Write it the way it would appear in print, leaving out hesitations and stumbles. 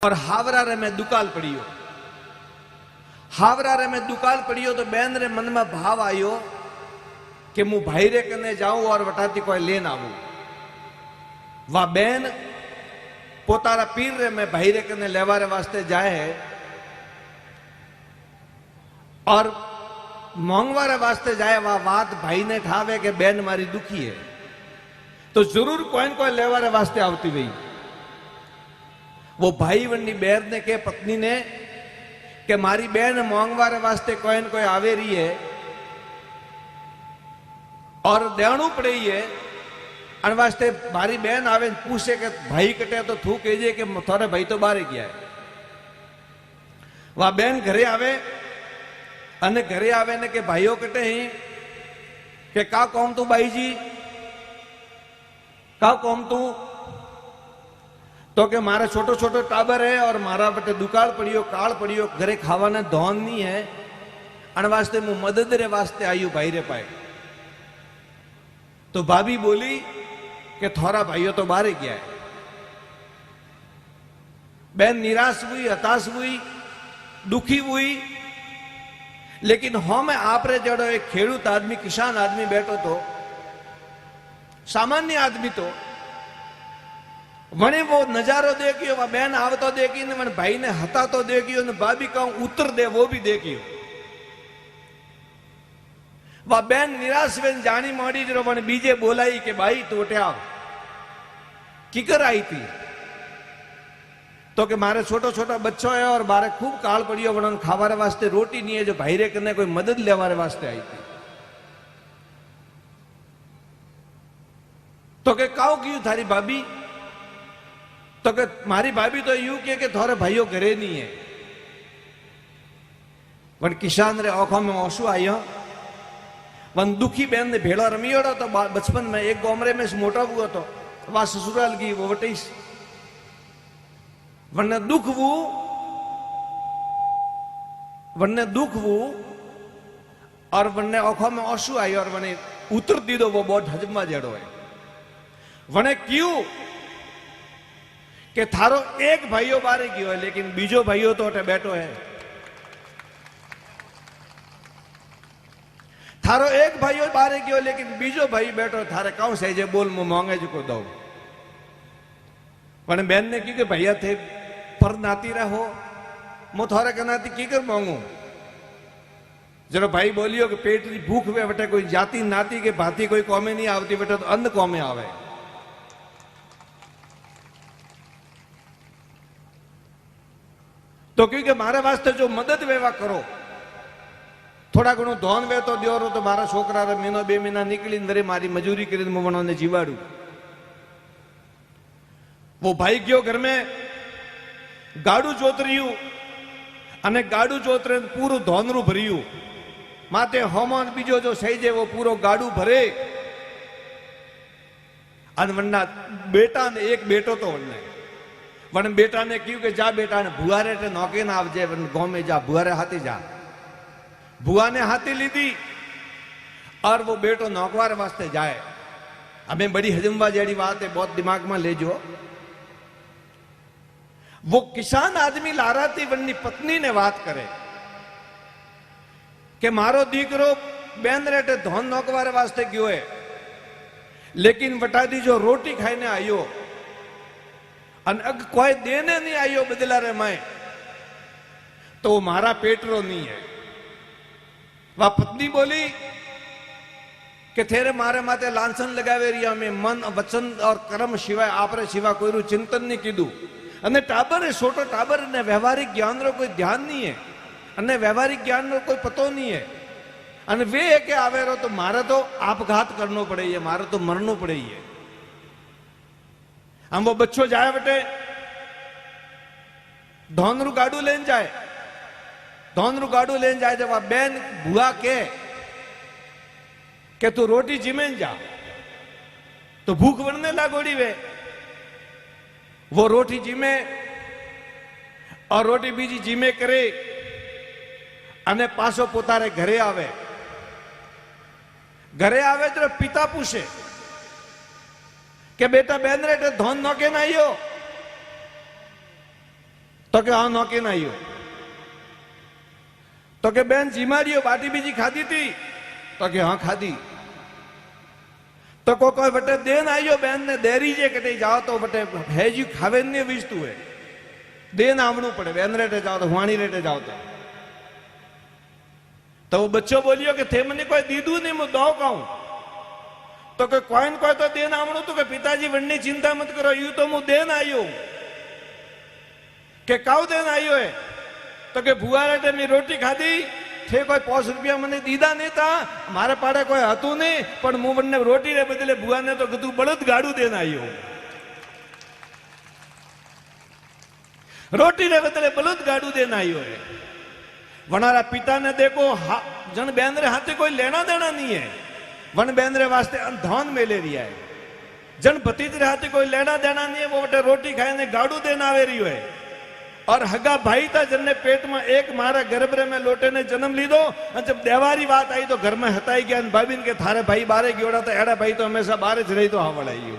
और हावरा रे में दुकाल पड़ियो। हावरा रे में दुकाल पड़ियो तो बेन रे मन में भाव आयो कि मु भाई रे कने जाऊं और वटाती कोई लेन आवू। वा बेन पोतारा पीर रे में भाई रे कने लेवारे वास्ते जाए और मोंगवारे वास्ते जाए। वा बात भाई ने ठावे के बेन मारी दुखी है तो जरूर कोई न कोई लेवारे वास्ते आवती गई। वो भाई वन्नी बेर ने के पत्नी ने कि मारी बहन मोंगवारे वास्ते कोई न कोई आवे रही है और देणू पड़ी है। अन वास्ते मारी बहन आवे पूछे कि भाई कटे तो थू कहे कि थोड़े भाई तो बाहर गया है। वह बहन घरे आवे अने घरे आवे ने के भाईओ कटे ही के का कौम तू भाई जी का कौम तू तो के मारा छोटो छोटो टाबर है और मारा बटे दुकाल पड़ियो काल पड़ियो घरे खावा ने धोन नहीं है। अन वास्ते मु मदद रे वास्ते आयु भाई रे पाए। तो भाभी बोली कि थोड़ा भाइयों तो बाहर गया है। बहन निराश हुई, हताश हुई, दुखी हुई। लेकिन हो में आप रे जड़ो एक खेडूत आदमी किसान आदमी बैठो तो सामान्य आदमी तो वने वो नजारो देखियो। वह बहन आवतो देखी ने मन भाई ने हता तो देखियो ने भाभी कहूं उतर दे वो भी देखियो। वह बहन निराश वेन जानी मोड़ी जरो मन बीजे बोलाई कि भाई तू उठ्या किकर आई थी तो कि मारे छोटो छोटा बच्चो है और मारे खूब काल पड़ियो वनन खावारे वास्ते रोटी नहीं है जो भाई रे कने कोई मदद लेवारे वास्ते आई थी। तो के काओ क्यों थारी भाभी तो कि मारी भाभी तो यूं के थोड़े भाइयों घरे नहीं है। वन किसान रे आंखों में आंसू आयो। वन दुखी बहन ने भेड़ा रमियोड़ो तो बचपन में एक गोमरे में मोटा हुआ तो वह ससुराल की वो वटीस वन्ने दुख वो और वन्ने आंखों में आंसू आयो और वने उतर दीदो वो बहुत हजमा जड़ो है। वने क्यों कि थारो एक भाइयों बारे गयो है लेकिन बीजो भाइयों तो अटे बैठो है। थारो एक भाइयों बारे गयो लेकिन बीजो भाई बैठो थारे कौन से जे बोल मु मांगे जो को दो। पण बहन ने की कि भैया थे पर नाती रहो मु थोड़े के नाती की कर मांगू। जरो भाई बोलियो कि पेट की भूख में बटे कोई जाति नाती के भांति कोई कौमे नहीं आवती बेटे तो अन्न कौमे आवे। तो क्योंकि मारे वास्ते जो मदद वेवा करो थोड़ा घणो धोन वे तो दियो तो मारा छोकरा रे महीनो बे महीना निकली दरे मारी मजूरी करी मुवणो ने जीवाड़ू। वो भाई गयो घर में गाड़ू जोतरियू अने गाड़ू जोतरे पूरो धोनरू भरियू माते होमन बीजो जो सही जे वो पूरो गाड़ू भरे अन वन्ना बेटा ने एक बेटो तो वन्ने वन बेटा ने क्यों कि जा बेटा ने बुआरे टे नौके ना आवजे वन गांव में जा बुआरे हाथी जा। बुआ ने हाथी ली थी और वो बेटो नौकवार वास्ते जाए। हमें बड़ी हजमवा जेड़ी बात है बहुत दिमाग में ले जो। वो किसान आदमी लाराती वन्नी पत्नी ने बात करे कि मारो दीकरो बेन रेटे धोन नौकवारे वास्ते गयो है लेकिन वटादी जो रोटी खाईने आयो अन अग कोई देने नहीं आयो बदला रे मैं तो मारा पेटरो नहीं है। वह पत्नी बोली कि तेरे मारे माते लांछन लगावे रिया में मन वचन और कर्म सिवाय आपरे सिवा कोई रू चिंतन नहीं कीधु। अने टाबर है छोटो टाबर ने व्यवहारिक ज्ञान रो कोई ध्यान नहीं है अने व्यवहारिक ज्ञान रो कोई पतो नहीं है। अने वे के आवे रो तो मारे तो आपघात करनो पड़े ये मारे तो मरनो पड़े ये। हम वो बच्चों जाए बटे धोनरू गाड़ू लेन जाए। धोनरू गाड़ू लेन जाए जब बहन बुआ के तू रोटी जिमेन जा तो भूख बनने लागोड़ी वे। वो रोटी जिमे और रोटी बीजी जिमे करे अने पासो पोतारे घरे आवे। घरे आवे तो पिता पूछे कि बेटा बहन रेटे धोन नो के ना आयो तो के हाँ नौके ना आयो तो के बेन जीमारियो बाटी बीजी खादी थी तो के हाँ खादी तो कोई वटे देन आयो बेन ने देरी जे कटे जाओ तो वटे हेजी खावे ने वीजतू है देन आवणू पड़े बेन रेटे जाओ तो हुआणी रेटे जाओ तो वो बच्चों बोलियो कि थे मने कोई दीदू नहीं मैं दो कहूं तो के कोई न कोई तो देन आवणू तो के पिताजी वन्नी चिंता मत करो यू तो मु देन आयो के काउ देन आयो है तो के भुआ रेटे में रोटी खाधी थे कोई 5 रुपया मने दीदा नहीं था मारे पाड़े कोई हतू नहीं पर मु वन्ने रोटी रे बदले भुआ ने तो कदू बड़द गाड़ू देन आयो रोटी रे बदले बलद गाड़ू देन आयो है वनारा पिता ने देखो जन बेंद्रे हाथे कोई लेना देना नहीं है वन बेंद्रे वास्ते धन में ले रिया है जन भतीजे हाथे कोई लेना देना नहीं है वो बटे रोटी खाए ने गाड़ू देना आवे रही है और हगा भाई था जन्ने पेट में एक मारा गर्भरे में लोटे ने जन्म लीधो और जब देवारी बात आई तो घर में हताई गया भाभी के थारे भाई बारे गयोड़ा तो एड़ा भाई तो हमेशा बारे ज रही तो हाँ वड़ाई